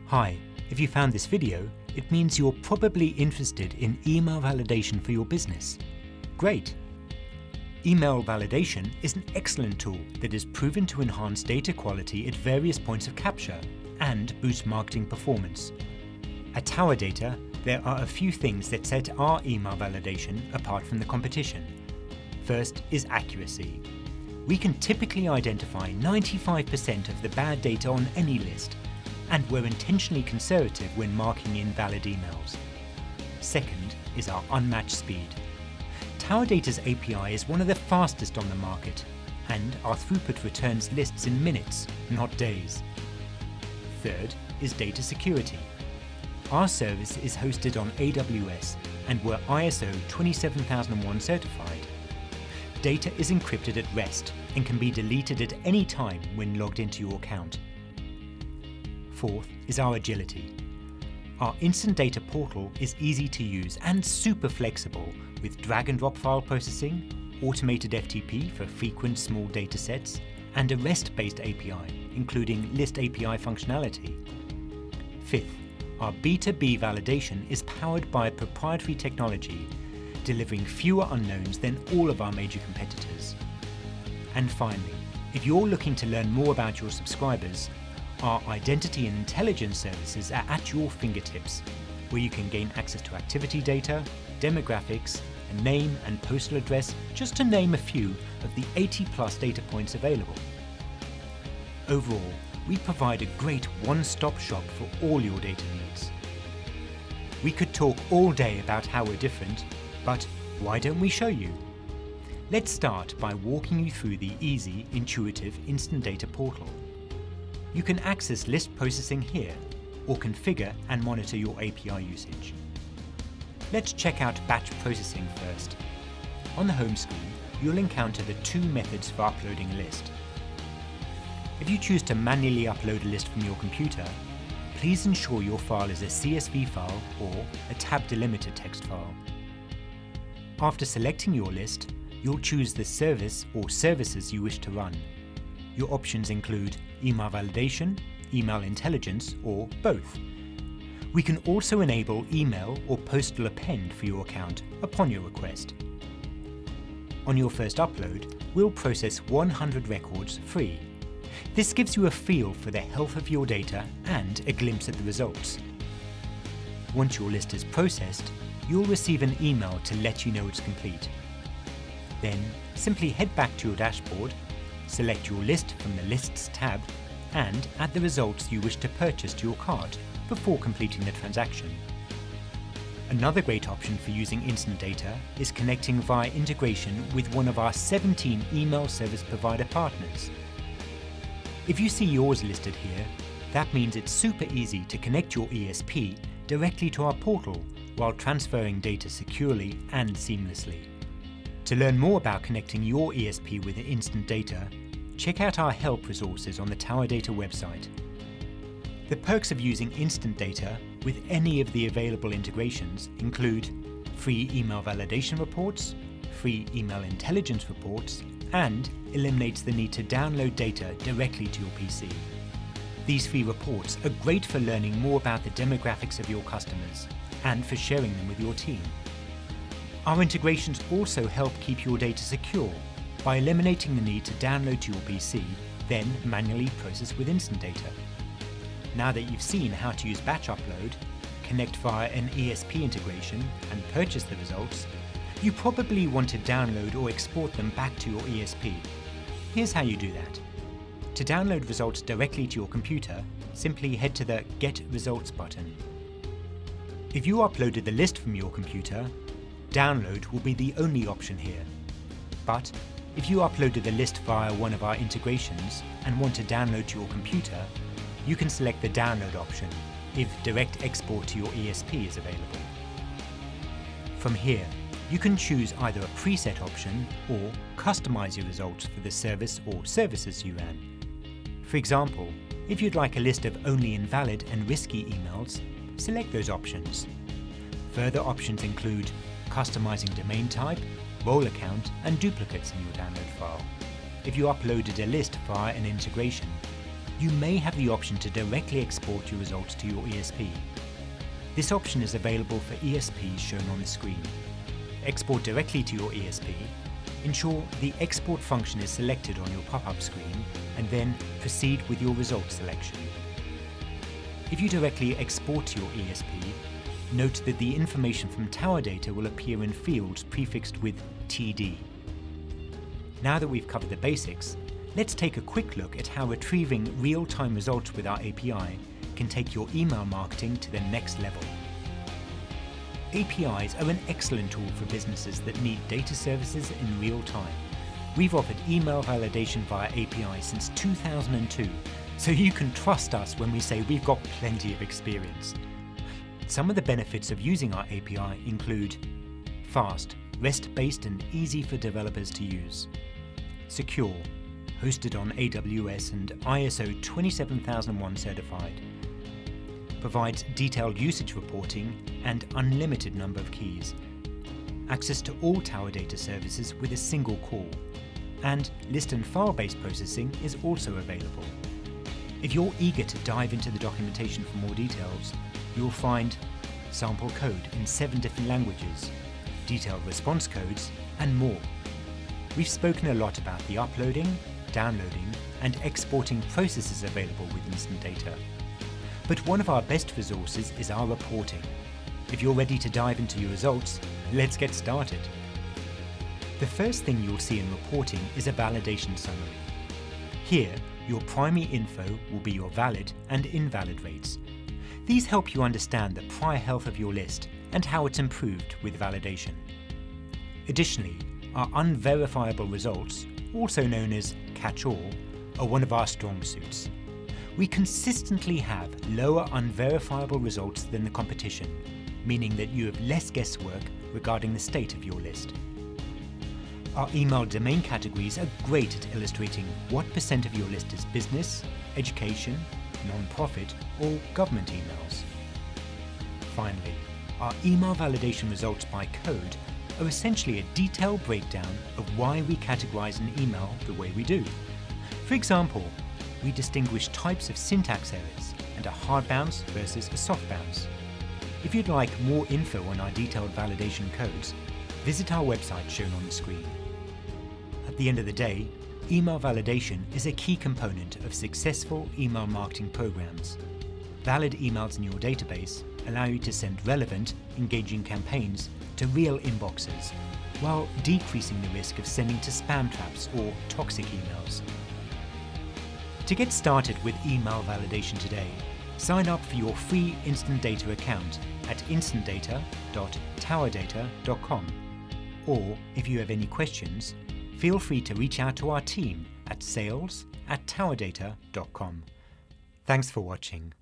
Hi, if you found this video, it means you're probably interested in email validation for your business. Great! Email validation is an excellent tool that is proven to enhance data quality at various points of capture and boost marketing performance. At TowerData, there are a few things that set our email validation apart from the competition. First is accuracy. We can typically identify 95% of the bad data on any list, and we're intentionally conservative when marking invalid emails. Second is our unmatched speed. TowerData's API is one of the fastest on the market, and our throughput returns lists in minutes, not days. Third is data security. Our service is hosted on AWS, and we're ISO 27001 certified. Data is encrypted at rest and can be deleted at any time when logged into your account. Fourth is our agility. Our instant data portal is easy to use and super flexible with drag and drop file processing, automated FTP for frequent small data sets, and a REST-based API, including List API functionality. Fifth, our B2B validation is powered by a proprietary technology, delivering fewer unknowns than all of our major competitors. And finally, if you're looking to learn more about your subscribers, our identity and intelligence services are at your fingertips, where you can gain access to activity data, demographics, a name and postal address, just to name a few of the 80+ data points available. Overall, we provide a great one-stop shop for all your data needs. We could talk all day about how we're different, but why don't we show you? Let's start by walking you through the easy, intuitive Instant Data Portal. You can access list processing here, or configure and monitor your API usage. Let's check out batch processing first. On the home screen, you'll encounter the two methods for uploading a list. If you choose to manually upload a list from your computer, please ensure your file is a CSV file or a tab delimiter text file. After selecting your list, you'll choose the service or services you wish to run. Your options include email validation, email intelligence, or both. We can also enable email or postal append for your account upon your request. On your first upload, we'll process 100 records free. This gives you a feel for the health of your data and a glimpse at the results. Once your list is processed, you'll receive an email to let you know it's complete. Then, simply head back to your dashboard, select your list from the Lists tab, and add the results you wish to purchase to your cart before completing the transaction. Another great option for using instant data is connecting via integration with one of our 17 email service provider partners. If you see yours listed here, that means it's super easy to connect your ESP directly to our portal while transferring data securely and seamlessly. To learn more about connecting your ESP with instant data, check out our help resources on the TowerData website. The perks of using instant data with any of the available integrations include free email validation reports, free email intelligence reports, and eliminates the need to download data directly to your PC. These free reports are great for learning more about the demographics of your customers and for sharing them with your team. Our integrations also help keep your data secure by eliminating the need to download to your PC, then manually process with instant data. Now that you've seen how to use batch upload, connect via an ESP integration, and purchase the results, you probably want to download or export them back to your ESP. Here's how you do that. To download results directly to your computer, simply head to the Get Results button. If you uploaded the list from your computer, download will be the only option here. But if you uploaded the list via one of our integrations and want to download to your computer, you can select the download option if direct export to your ESP is available. From here, you can choose either a preset option or customize your results for the service or services you ran. For example, if you'd like a list of only invalid and risky emails, select those options. Further options include customizing domain type, role account, and duplicates in your download file. If you uploaded a list via an integration, you may have the option to directly export your results to your ESP. This option is available for ESPs shown on the screen. Export directly to your ESP. Ensure the export function is selected on your pop-up screen, and then proceed with your result selection. If you directly export to your ESP, note that the information from TowerData will appear in fields prefixed with TD. Now that we've covered the basics, let's take a quick look at how retrieving real-time results with our API can take your email marketing to the next level. APIs are an excellent tool for businesses that need data services in real time. We've offered email validation via API since 2002, so you can trust us when we say we've got plenty of experience. Some of the benefits of using our API include fast, REST-based and easy for developers to use. Secure, hosted on AWS and ISO 27001 certified. Provides detailed usage reporting and unlimited number of keys. Access to all TowerData services with a single call. And list and file-based processing is also available. If you're eager to dive into the documentation for more details, you'll find sample code in 7 different languages, detailed response codes, and more. We've spoken a lot about the uploading, downloading, and exporting processes available with Instant Data. But one of our best resources is our reporting. If you're ready to dive into your results, let's get started. The first thing you'll see in reporting is a validation summary. Here, your primary info will be your valid and invalid rates. These help you understand the prior health of your list and how it's improved with validation. Additionally, our unverifiable results, also known as catch-all, are one of our strong suits. We consistently have lower unverifiable results than the competition, meaning that you have less guesswork regarding the state of your list. Our email domain categories are great at illustrating what % of your list is business, education, non-profit, or government emails. Finally, our email validation results by code are essentially a detailed breakdown of why we categorize an email the way we do. For example, we distinguish types of syntax errors and a hard bounce versus a soft bounce. If you'd like more info on our detailed validation codes, visit our website shown on the screen. At the end of the day, email validation is a key component of successful email marketing programs. Valid emails in your database allow you to send relevant, engaging campaigns to real inboxes, while decreasing the risk of sending to spam traps or toxic emails. To get started with email validation today, sign up for your free Instant Data account at instantdata.towerdata.com. Or if you have any questions, feel free to reach out to our team at sales@towerdata.com. Thanks for watching.